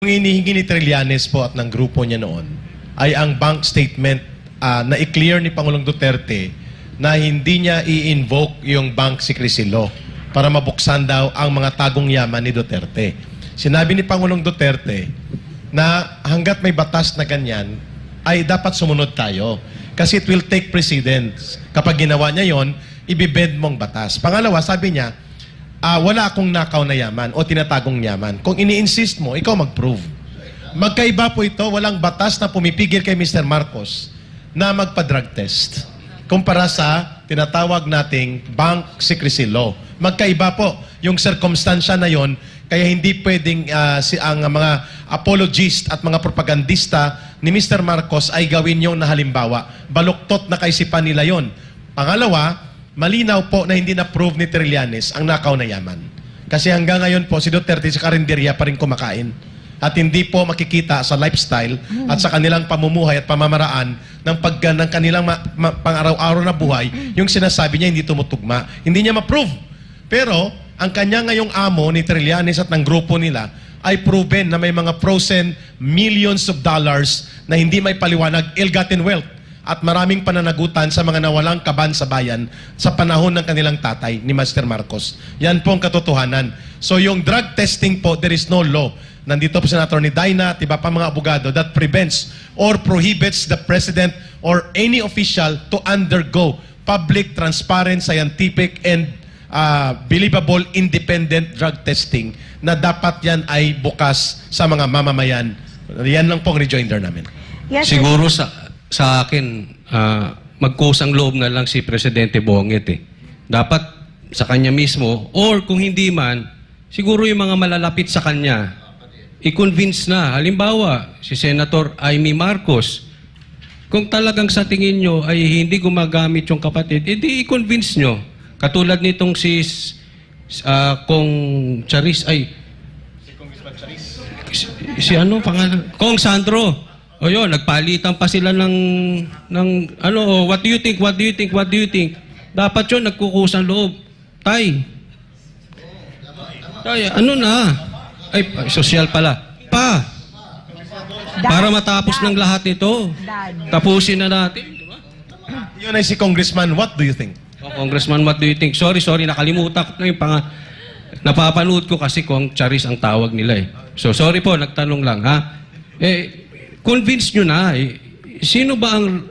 Ang hinihingi ni Trillanes po at ng grupo niya noon ay ang bank statement na i-clear ni Pangulong Duterte na hindi niya i-invoke yung bank secrecy law para mabuksan daw ang mga tagong yaman ni Duterte. Sinabi ni Pangulong Duterte na hanggat may batas na ganyan, ay dapat sumunod tayo. Kasi it will take precedence. Kapag ginawa niya yon, ibibend mong batas. Pangalawa, sabi niya, wala akong nakaw na yaman o tinatagong yaman. Kung ini-insist mo, ikaw mag-prove. Magkaiba po ito, walang batas na pumipigil kay Mr. Marcos na magpa-drug test kumpara sa tinatawag nating bank secrecy law. Magkaiba po yung circumstansya na yon, kaya hindi pwedeng ang mga apologist at mga propagandista ni Mr. Marcos ay gawin yung na halimbawa. Baluktot na kaisipan nila yon. Pangalawa, malinaw po na hindi na-prove ni Trillanes ang nakaw na yaman. Kasi hanggang ngayon po, si Duterte sa karinderya pa rin kumakain. At hindi po makikita sa lifestyle at sa kanilang pamumuhay at pamamaraan ng kanilang pang-araw-araw na buhay, yung sinasabi niya hindi tumutugma. Hindi niya ma-prove. Pero, ang kanya ngayong amo ni Trillanes at ng grupo nila ay proven na may mga frozen millions of dollars na hindi may paliwanag, ill-gotten wealth. At maraming pananagutan sa mga nawalang kaban sa bayan sa panahon ng kanilang tatay ni Mr. Marcos. Yan po ang katotohanan. So yung drug testing po, there is no law. Nandito po si Senator ni Dina at iba pa mga abogado that prevents or prohibits the President or any official to undergo public, transparent, scientific, and believable, independent drug testing na dapat yan ay bukas sa mga mamamayan. Yan lang po ang rejoinder namin. Yes, Siguro sa akin, magkusang loob na lang si Presidente Bonget eh. Dapat sa kanya mismo, or kung hindi man, siguro yung mga malalapit sa kanya, i-convince na. Halimbawa, si Senator Amy Marcos, kung talagang sa tingin nyo ay hindi gumagamit yung kapatid, edi i-convince nyo. Katulad nitong kung Charis, si ano pangalan? Kong Sandro. O yun, nagpalitan pa sila what do you think, what do you think, what do you think? Dapat yun, nagkukusang loob. Tay, ano na? Ay, social pala. Para matapos ng lahat ito. Tapusin na natin. Diba? Yun ay si Congressman, what do you think? Oh, Congressman, what do you think? Sorry, nakalimutan ko na yung napapanood ko kasi kung Charis ang tawag nila eh. So, sorry po, nagtanong lang ha. Convince nyo na eh. Sino ba ang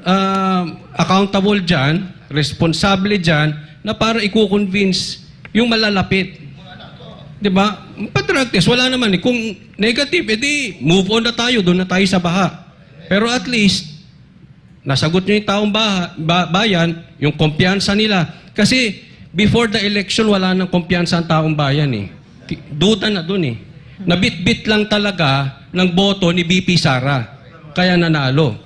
accountable dyan, responsable dyan, na para i-convince yung malalapit? Diba? Pa-drug test, wala naman eh. Kung negative, edi move on na tayo, doon na tayo sa baha. Pero at least, nasagot nyo yung taong bayan, yung kumpiyansa nila. Kasi before the election, wala nang kumpiyansa ang taong bayan eh. Duda na doon eh. Nabit-bit lang talaga ng boto ni BP Sara. Kaya nanalo.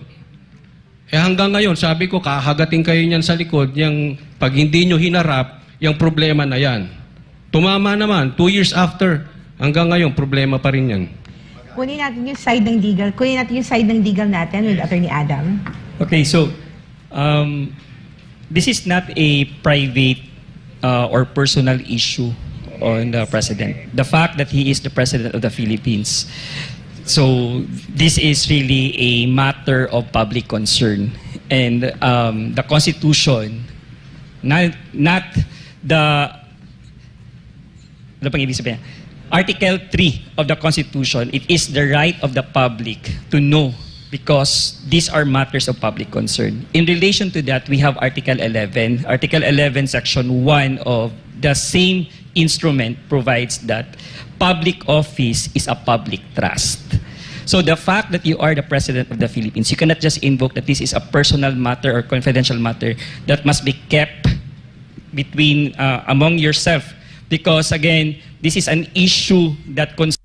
Hanggang ngayon, sabi ko, kahagating kayo niyan sa likod, yung pag hindi nyo hinarap, yung problema na yan. Tumama naman, 2 years after, hanggang ngayon, problema pa rin yan. Kunin natin yung side ng legal. Kunin natin yung side ng legal natin with Attorney Adam. Okay, so, this is not a private or personal issue on the President. The fact that he is the President of the Philippines. So, this is really a matter of public concern. And the Constitution, not the, ano pang ibig sabihin? Article 3 of the Constitution, it is the right of the public to know because these are matters of public concern. In relation to that, we have Article 11. Article 11, Section 1 of the same instrument provides that public office is a public trust. So the fact that you are the President of the Philippines, you cannot just invoke that this is a personal matter or confidential matter that must be kept between among yourself. Because again, this is an issue that concerns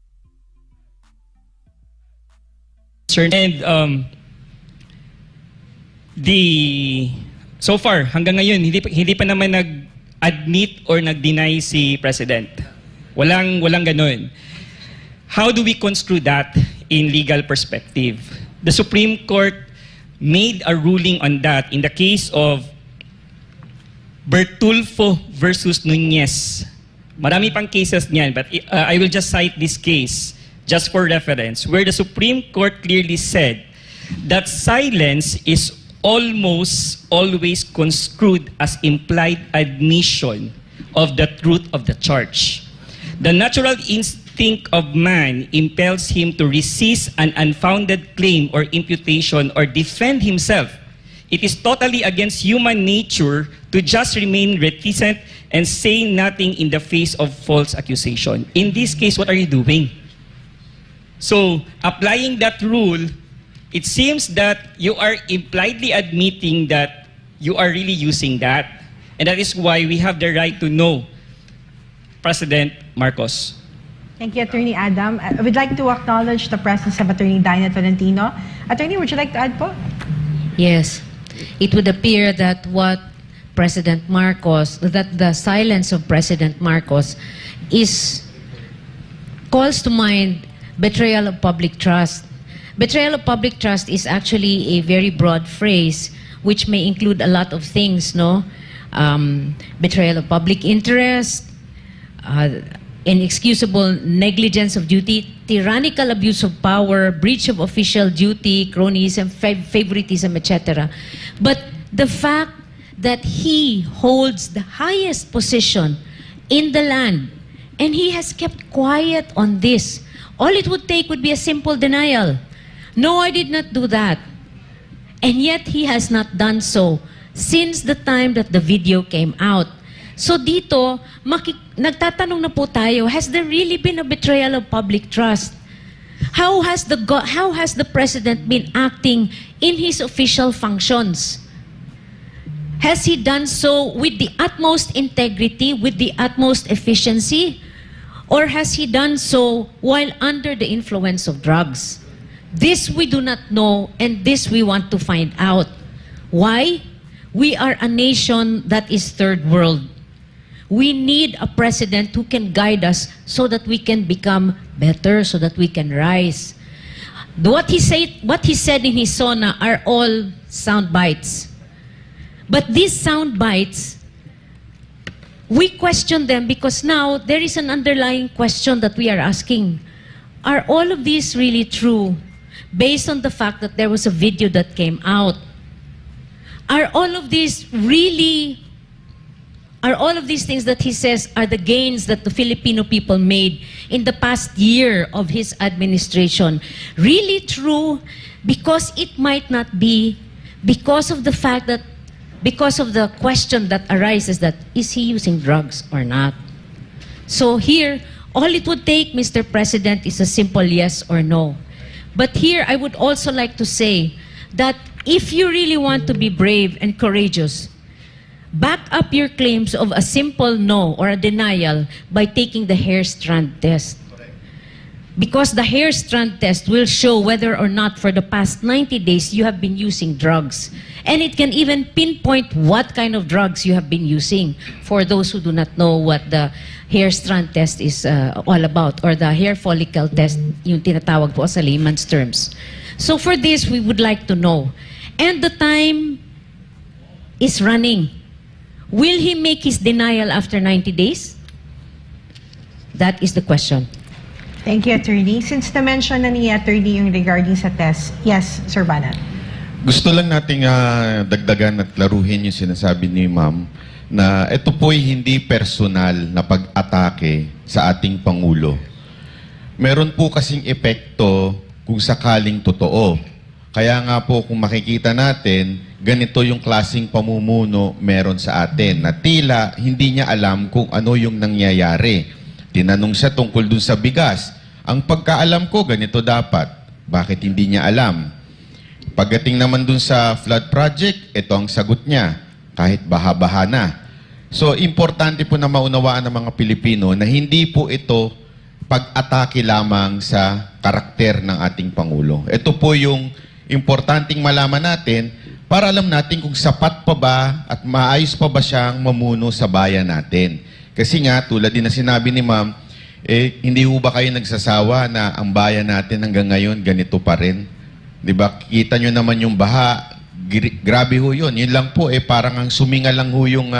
and so far hanggang ngayon hindi pa naman nag-admit or nag-deny si President. Walang ganun. How do we construe that in legal perspective? The Supreme Court made a ruling on that in the case of Bertulfo versus Nunez. Marami pang cases niyan, but I will just cite this case just for reference, where the Supreme Court clearly said that silence is almost always construed as implied admission of the truth of the charge. The natural instinct of man impels him to resist an unfounded claim or imputation or defend himself. It is totally against human nature to just remain reticent and say nothing in the face of false accusation. In this case, what are you doing? So, applying that rule, it seems that you are impliedly admitting that you are really using that. And that is why we have the right to know President Marcos. Thank you, Attorney Adam. I would like to acknowledge the presence of Attorney Dinah Tolentino. Attorney, would you like to add po? Yes. It would appear that what President Marcos, that the silence of President Marcos calls to mind betrayal of public trust. Betrayal of public trust is actually a very broad phrase which may include a lot of things, no? Betrayal of public interest, inexcusable negligence of duty, tyrannical abuse of power, breach of official duty, cronyism, favoritism, etc. But the fact that he holds the highest position in the land and he has kept quiet on this, all it would take would be a simple denial. No, I did not do that. And yet he has not done so since the time that the video came out. So dito, nagtatanong na po tayo, has there really been a betrayal of public trust? How has the President been acting in his official functions? Has he done so with the utmost integrity, with the utmost efficiency? Or has he done so while under the influence of drugs? This we do not know, and this we want to find out. Why? We are a nation that is third world. We need a president who can guide us so that we can become better, so that we can rise. What he said in his SONA are all sound bites. But these sound bites, we question them because now there is an underlying question that we are asking. Are all of these really true based on the fact that there was a video that came out? Are all of these things that he says are the gains that the Filipino people made in the past year of his administration really true? Because it might not be, because of the question that arises that, is he using drugs or not? So here, all it would take, Mr. President, is a simple yes or no. But here, I would also like to say that if you really want to be brave and courageous, back up your claims of a simple no or a denial by taking the hair strand test. Because the hair strand test will show whether or not for the past 90 days you have been using drugs. And it can even pinpoint what kind of drugs you have been using for those who do not know what the hair strand test is all about, or the hair follicle test, yung tinatawag po sa layman's terms. So for this, we would like to know. And the time is running. Will he make his denial after 90 days? That is the question. Thank you, Attorney. Since na-mention na ni Attorney yung regarding sa test, yes, Sir Banat. Gusto lang nating dagdagan at laruhin yung sinasabi ni Ma'am na ito po'y hindi personal na pag-atake sa ating Pangulo. Meron po kasing epekto kung sakaling totoo. Kaya nga po kung makikita natin, ganito yung klaseng pamumuno meron sa atin na tila hindi niya alam kung ano yung nangyayari. Tinanong siya tungkol dun sa bigas. Ang pagkaalam ko, ganito dapat. Bakit hindi niya alam? Pagdating naman dun sa flood project, ito ang sagot niya. Kahit baha-baha na. So, importante po na maunawaan ng mga Pilipino na hindi po ito pag-atake lamang sa karakter ng ating Pangulo. Ito po yung importanteng malaman natin para alam natin kung sapat pa ba at maayos pa ba siyang mamuno sa bayan natin. Kasi nga, tulad din na sinabi ni Ma'am, hindi ho ba kayo nagsasawa na ang bayan natin hanggang ngayon ganito pa rin? Diba? Kita nyo naman yung baha, grabe ho yun. Yun lang po, parang ang suminga lang ho yung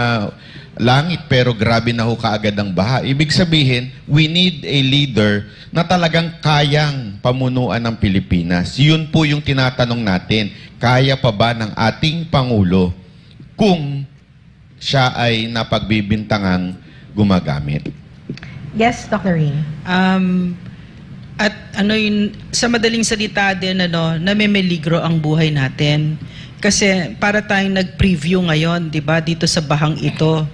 langit pero grabe na ho kaagad ang baha. Ibig sabihin, we need a leader na talagang kayang pamunuan ng Pilipinas. Yun po yung tinatanong natin. Kaya pa ba ng ating Pangulo kung siya ay napagbibintangang gumagamit? Yes, Dr. Ring. At ano yun, sa madaling salita din, namimeligro ang buhay natin. Kasi para tayong nag-preview ngayon, di ba, dito sa bahang ito,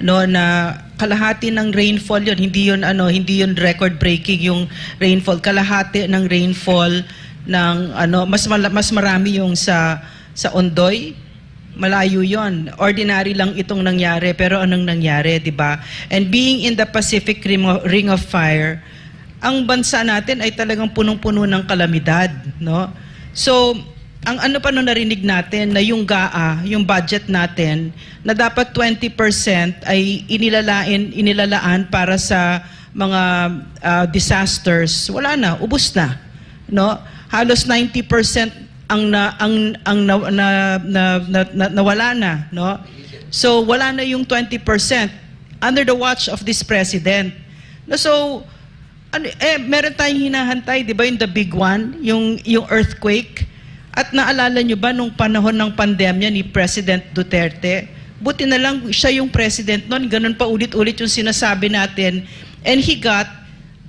na kalahati ng rainfall yun, hindi yun record breaking yung rainfall, kalahati ng rainfall ng mas marami yung sa Ondoy, malayo yon. Ordinary lang itong nangyari, pero anong nangyari, di ba? And being in the Pacific Ring of Fire, ang bansa natin ay talagang punong-puno ng kalamidad, no? So, ang ano pa nung narinig natin na yung GAA, yung budget natin, na dapat 20% ay inilalaan para sa mga disasters, wala na, ubos na, no? Halos 90% nawala na, no? So wala na yung 20% under the watch of this president. No, so meron tayong hinahantay, 'di ba, yung the big one, yung earthquake. At naalala nyo ba nung panahon ng pandemya ni President Duterte? Buti na lang siya yung president noon, ganun pa ulit-ulit yung sinasabi natin. And he got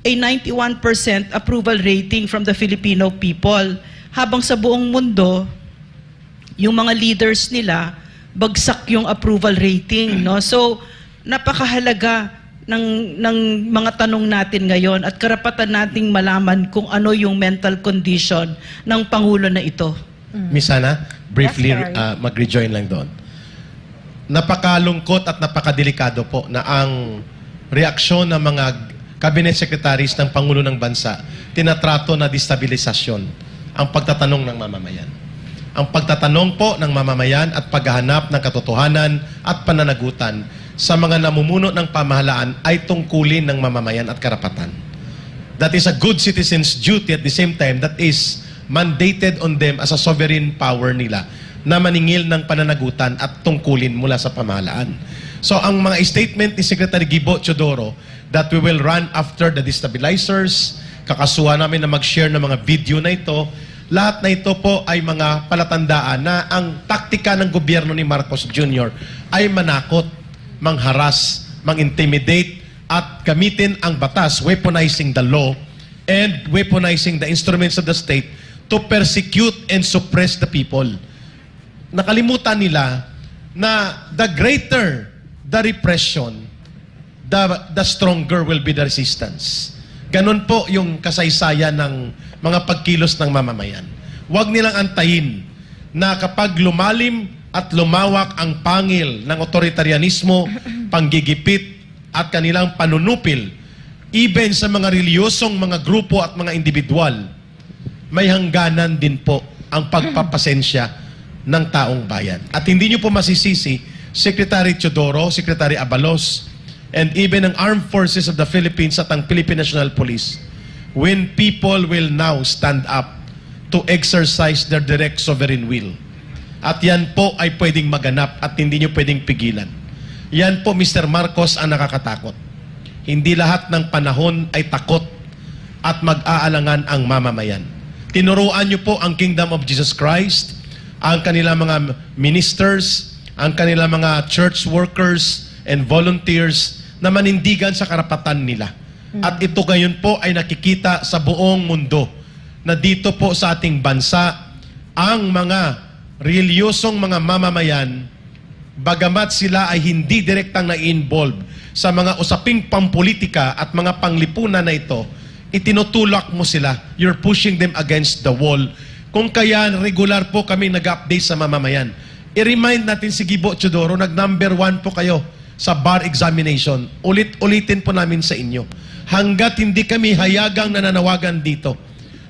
a 91% approval rating from the Filipino people. Habang sa buong mundo, yung mga leaders nila, bagsak yung approval rating, no? So, napakahalaga ng mga tanong natin ngayon at karapatan nating malaman kung ano yung mental condition ng Pangulo na ito. Miss Hannah, briefly Yes, Gary. mag-rejoin lang doon. Napakalungkot at napakadelikado po na ang reaksyon ng mga cabinet secretaries ng Pangulo ng Bansa, tinatrato na destabilisasyon ang pagtatanong ng mamamayan. Ang pagtatanong po ng mamamayan at paghahanap ng katotohanan at pananagutan sa mga namumuno ng pamahalaan ay tungkulin ng mamamayan at karapatan. That is a good citizen's duty, at the same time that is mandated on them as a sovereign power nila na maningil ng pananagutan at tungkulin mula sa pamahalaan. So ang mga statement ni Secretary Gibo Teodoro that we will run after the destabilizers, kakasuhan namin na mag-share ng mga video na ito, lahat na ito po ay mga palatandaan na ang taktika ng gobyerno ni Marcos Jr. ay manakot, mangharas, mang-intimidate at gamitin ang batas, weaponizing the law and weaponizing the instruments of the state to persecute and suppress the people. Nakalimutan nila na the greater the repression, the stronger will be the resistance. Ganon po yung kasaysayan ng mga pagkilos ng mamamayan. Huwag nilang antayin na kapag lumalim at lumawak ang pangil ng otoritarianismo, panggigipit at kanilang panunupil, even sa mga reliyosong mga grupo at mga individual, may hangganan din po ang pagpapasensya ng taong bayan. At hindi nyo po masisisi, Secretary Teodoro, Secretary Abalos, and even ang Armed Forces of the Philippines at ang Philippine National Police, when people will now stand up to exercise their direct sovereign will. At yan po ay pwedeng maganap at hindi nyo pwedeng pigilan. Yan po, Mr. Marcos, ang nakakatakot. Hindi lahat ng panahon ay takot at mag-aalangan ang mamamayan. Tinuruan nyo po ang Kingdom of Jesus Christ, ang kanilang mga ministers, ang kanilang mga church workers and volunteers na manindigan sa karapatan nila. At ito ngayon po ay nakikita sa buong mundo na dito po sa ating bansa, ang mga reliyosong mga mamamayan, bagamat sila ay hindi direktang na-involve sa mga usaping pampolitika at mga panglipunan na ito, itinutulak mo sila. You're pushing them against the wall. Kung kaya regular po kami nag-update sa mamamayan. I-remind natin si Gibo Teodoro, nag-number 1 po kayo sa bar examination. Ulit-ulitin po namin sa inyo. Hanggat hindi kami hayagang nananawagan dito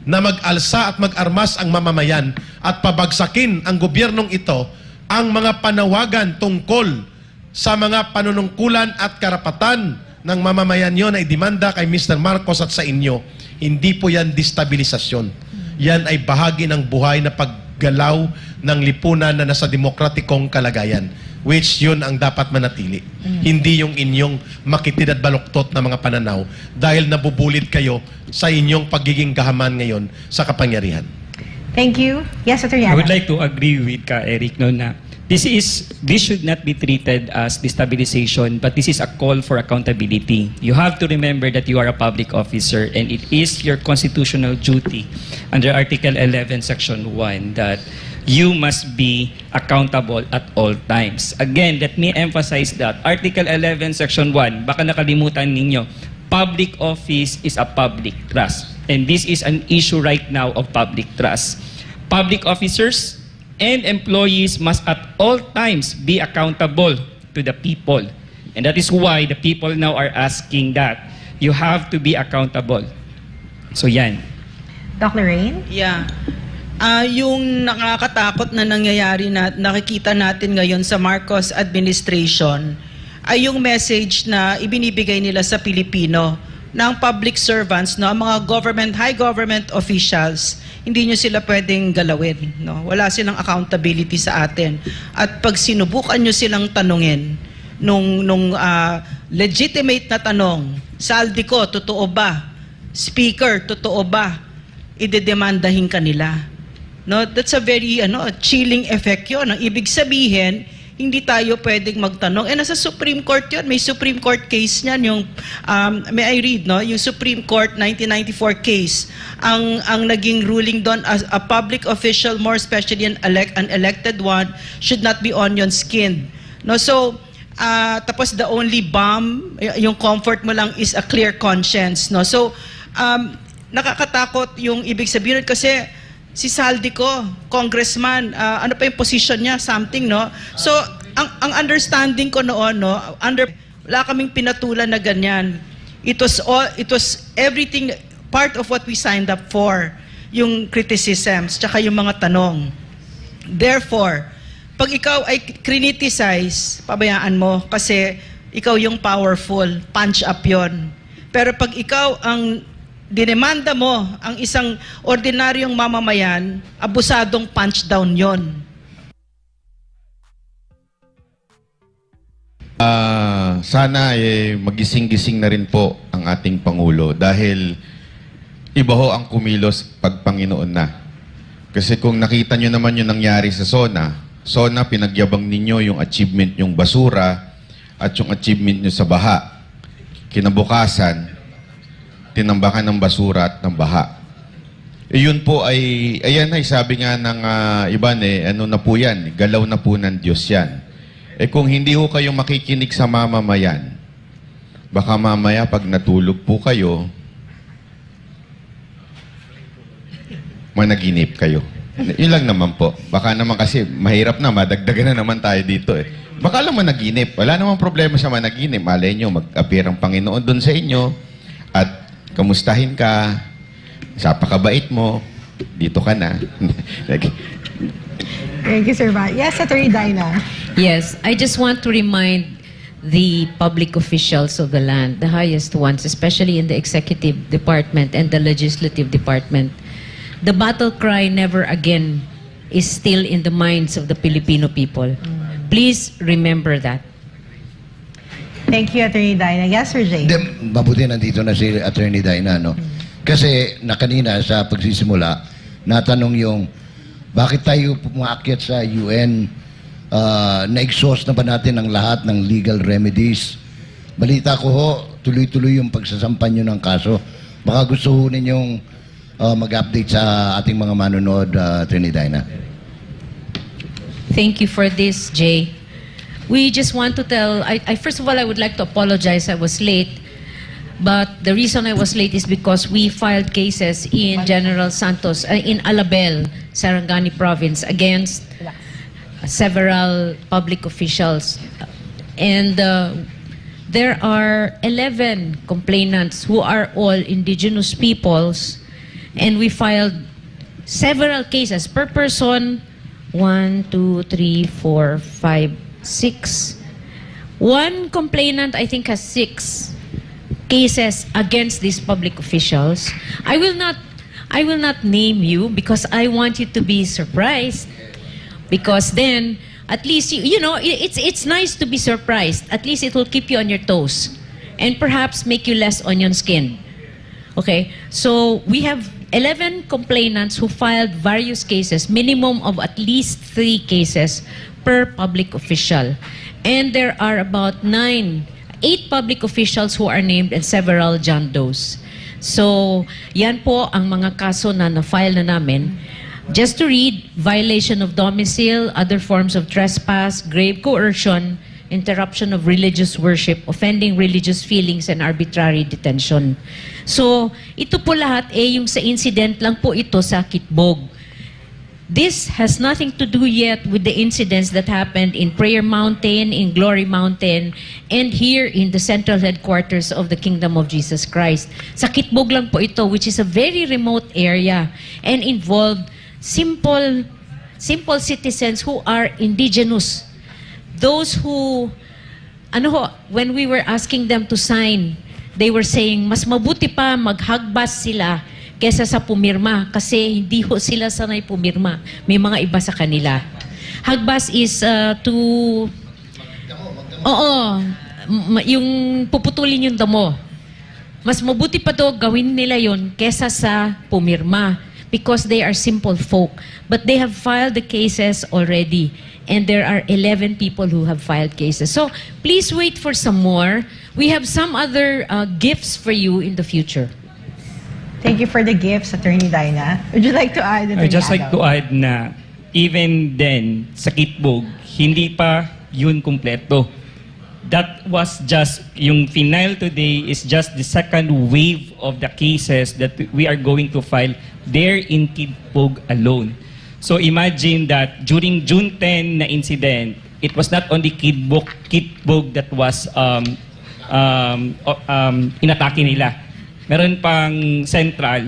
na mag-alsa at mag-armas ang mamamayan at pabagsakin ang gobyernong ito, ang mga panawagan tungkol sa mga panunungkulan at karapatan ng mamamayan yon ay demanda kay Mr. Marcos at sa inyo, hindi po yan destabilisasyon. Yan ay bahagi ng buhay na paggalaw ng lipunan na nasa demokratikong kalagayan. which yun ang dapat manatili. Hindi yung inyong makitid at baluktot na mga pananaw dahil nabubulit kayo sa inyong pagiging gahaman ngayon sa kapangyarihan. Thank you. Yes, Attorney I Adam. would like to agree with Eric no na this should not be treated as destabilization, but this is a call for accountability. You have to remember that you are a public officer and it is your constitutional duty under Article 11, Section 1 that you must be accountable at all times. Again, let me emphasize that Article 11, Section 1, baka nakalimutan ninyo, public office is a public trust. And this is an issue right now of public trust. Public officers and employees must at all times be accountable to the people. And that is why the people now are asking that you have to be accountable. So yan. Doc Lorraine? Yeah. Yung nakakatakot na nangyayari na nakikita natin ngayon sa Marcos administration ay yung message na ibinibigay nila sa Pilipino ng public servants, no, ang mga high government officials, hindi nyo sila pwedeng galawin. No? Wala silang accountability sa atin. At pag sinubukan nyo silang tanungin, nung legitimate na tanong, saldi ko, totoo ba? Speaker, totoo ba? Idedemandahin kanila. No, that's a very chilling effect yun. Ang ibig sabihin, hindi tayo pwedeng magtanong. Nasa Supreme Court yun. May Supreme Court case niyan. Yung, may I read, no? Yung Supreme Court 1994 case. Ang naging ruling doon, as a public official, more especially an elected one, should not be onion-skinned. No? So, tapos the only balm, yung comfort mo lang is a clear conscience. No? So, nakakatakot yung ibig sabihin kasi si Saldico, congressman, ano pa yung position niya, something, no? So, ang understanding ko noon, no, wala kaming pinatulan na ganyan. It was everything, part of what we signed up for, yung criticisms, tsaka yung mga tanong. Therefore, pag ikaw ay criticize, pabayaan mo, kasi ikaw yung powerful, punch up yon. Pero pag ikaw ang dinemanda mo ang isang ordinaryong mamamayan, abusadong punch down yon. Sana magising-gising na rin po ang ating Pangulo dahil iba ho ang kumilos pag Panginoon na. Kasi kung nakita nyo naman yung nangyari sa SONA, pinagyabang ninyo yung achievement yung basura at yung achievement nyo sa baha. Kinabukasan, tinambakan ng basura at ng baha. Yun po ay, ayan ay sabi nga ng iban ano na po yan, galaw na po ng Diyos yan. Kung hindi ho kayo makikinig sa mamamayan, baka mamaya pag natulog po kayo, managinip kayo. Yun lang naman po. Baka naman kasi mahirap na, madagdagan na naman tayo dito Baka lang managinip. Wala namang problema sa managinip. Malay nyo, mag-appear ang Panginoon doon sa inyo at kamustahin ka, sa pakabait mo, dito ka na. Thank you, Sir Val. Yes, Attorney Dinah. Yes, I just want to remind the public officials of the land, the highest ones, especially in the executive department and the legislative department, the battle cry never again is still in the minds of the Filipino people. Please remember that. Thank you, Attorney Dinah. Yes, Sir Jay. Mabuti nandito na si Attorney Dinah, no? Kasi kanina sa pagsisimula, natanong yung bakit tayo pumaakyat sa UN, na-exhaust na ba natin ang lahat ng legal remedies? Balita ko ho, tuloy-tuloy yung pagsasampan nyo ng kaso. Baka gusto ho ninyong mag-update sa ating mga manonood, Attorney Dinah. Thank you for this, Jay. We just want to tell, first of all, I would like to apologize. I was late. But the reason I was late is because we filed cases in General Santos, in Alabel, Sarangani Province, against several public officials. And there are 11 complainants who are all indigenous peoples. And we filed several cases per person, 1, 2, 3, 4, 5, 6. One complainant, I think, has 6 cases against these public officials. I will not name you because I want you to be surprised. Because then, at least, you know, it's nice to be surprised. At least it will keep you on your toes and perhaps make you less onion skinned. Okay, so we have 11 complainants who filed various cases, minimum of at least 3 cases per public official. And there are about 8 public officials who are named and several John Does. So, yan po ang mga kaso na na-file na namin. Just to read, violation of domicile, other forms of trespass, grave coercion, interruption of religious worship, offending religious feelings, and arbitrary detention. So, ito po lahat yung sa incident lang po ito sa Kitbog. This has nothing to do yet with the incidents that happened in Prayer Mountain, in Glory Mountain, and here in the central headquarters of the Kingdom of Jesus Christ. Sa Kitbog lang po ito, which is a very remote area and involved simple citizens who are indigenous. Those who, when we were asking them to sign, they were saying, mas mabuti pa maghagbas sila kesa sa pumirma kasi hindi ho sila sanay pumirma. May mga iba sa kanila. Hagbas is yung puputulin yung damo. Mas mabuti pa to gawin nila yon kesa sa pumirma because they are simple folk. But they have filed the cases already and there are 11 people who have filed cases. So please wait for some more. We have some other gifts for you in the future. Thank you for the gifts, Attorney Dinah. Would you like to add, Attorney I'd just like to Adam? add na even then, sa Kitbog, hindi pa yun kumpleto. That was just, yung final today is just the second wave of the cases that we are going to file there in Kitbog alone. So imagine that during June 10 na incident, it was not only Kitbog that was inatake nila. Meron pang Central.